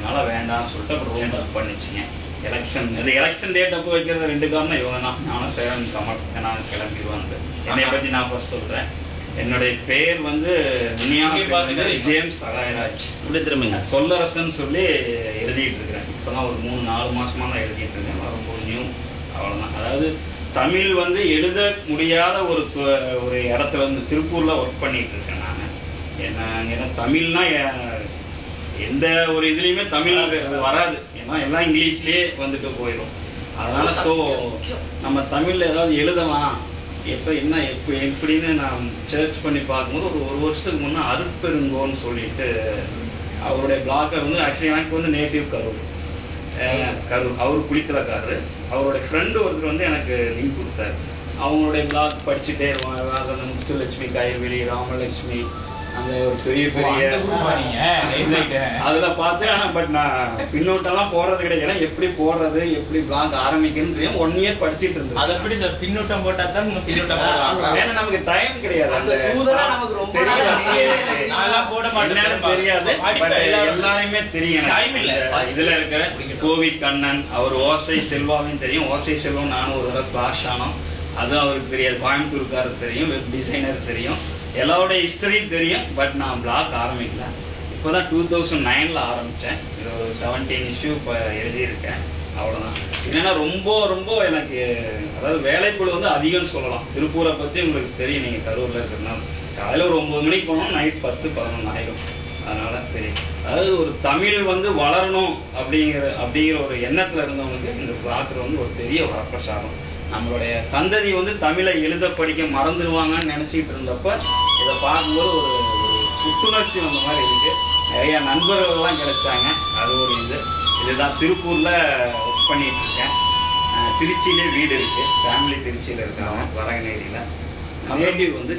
அதனால வேண்டாம்னு சொல்லிட்டு அப்புறம் ரூம் புக் பண்ணிச்சுங்க. எலெக்ஷன் டேட் அப்போ வைக்கிறது 2 காரணம் இவங்க தான். நானும் சேவன் கமல் நான் கிளம்பிடுவாங்க. என்னை பற்றி நான் ஃபர்ஸ்ட் சொல்கிறேன். என்னுடைய பேர் வந்து உண்மையான ஜேம்ஸ் அகாயராஜ். இப்படி திரும்பிங்க. சொல்லரசன் சொல்லி எழுதிட்டு இருக்கிறேன். இப்போ தான் ஒரு 3-4 மாசமாக தான் எழுதிட்டு இருக்கேன். ரொம்ப நியூ, அவ்வளோதான். அதாவது தமிழ் வந்து எழுத முடியாத ஒரு இடத்துல வந்து திருப்பூரில் ஒர்க் பண்ணிட்டு இருக்கேன் நான். ஏன்னா தமிழ்னா எந்த ஒரு இதுலேயுமே தமிழ் வராது. ஏன்னா எல்லாம் இங்கிலீஷ்லேயே வந்துட்டு போயிடும். அதனால நம்ம தமிழில் ஏதாவது எழுதலாம் எப்படின்னு நான் சர்ச் பண்ணி பார்க்கும்போது ஒரு வருஷத்துக்கு முன்னே அருட்பெருங்கோன்னு சொல்லிட்டு அவருடைய பிளாக்கர் வந்து ஆக்சுவலி எனக்கு வந்து நேட்டிவ் கரூர். அவர் குளித்தலக்காரரு. அவருடைய ஃப்ரெண்டு ஒருத்தர் வந்து எனக்கு லிங்க் கொடுத்தாரு. அவங்களுடைய பிளாக் படிச்சுட்டே இருவாங்க. அந்த முத்துலட்சுமி, கைவெளி, ராமலட்சுமி, அந்த ஒரு பெரிய அதுல பார்த்தேன். ஆனா பட் நான் பின்னோட்டெல்லாம் போடுறது கிடையாது. ஏன்னா எப்படி போடுறது, எப்படி பிளாக் ஆரம்பிக்கணும் 1 இயர் படிச்சுட்டு இருந்தேன். அது எப்படி சார் பின்னோட்டம் போட்டா தான் பின்னோட்டம் போடுவாங்க. ஏன்னா நமக்கு டைம் கிடையாது. தெரியாது. எல்லாருமே தெரியும். இதுல இருக்கிற கோவி கண்ணன், அவர் ஓசை செல்வாவையும் தெரியும். ஓசை செல்வம் நானும் ஒரு தடவை கிளாஸ் ஆனோம். அதுவும் அவருக்கு தெரியாது. கோயம்புத்தூருக்காரர் தெரியும். வெப் டிசைனர் தெரியும். எல்லாரோடைய ஹிஸ்டரியும் தெரியும். பட் நான் பிளாக் ஆரம்பிக்கல. இப்போதான் 2009 ஆரம்பித்தேன். இது ஒரு 17 இஷ்யூ இப்போ எழுதியிருக்கேன். அவ்வளோதான். என்னன்னா ரொம்ப எனக்கு அதாவது வேலைக்குழு வந்து அதிகம்னு சொல்லலாம். திருப்பூரை பற்றி உங்களுக்கு தெரியும். நீங்கள் கரூரில் இருக்கிறதுனால காலையில் ஒரு 9 மணிக்கு போனோம், நைட் 10-11 ஆயிடும். அதனால சரி, அதாவது ஒரு தமிழ் வந்து வளரணும் அப்படிங்கிற ஒரு எண்ணத்தில் இருந்தவங்களுக்கு இந்த பிளாக்கர் வந்து ஒரு பெரிய வரப்பிரசாதம். நம்மளுடைய சந்ததி வந்து தமிழை எழுத படிக்க மறந்துடுவாங்கன்னு நினச்சிக்கிட்டு இருந்தப்ப இதை பார்க்கும்போது ஒரு புத்துணர்ச்சி வந்த மாதிரி இருக்கு. நிறைய நண்பர்கள்லாம் கிடைச்சாங்க. அது ஒரு இதுதான். திருப்பூரில் ஒர்க் பண்ணிட்டு இருக்கேன். திருச்சியிலே வீடு இருக்கு. ஃபேமிலி திருச்சியில் இருக்காங்க. வரகநேரியில். நேட்டிவ் வந்து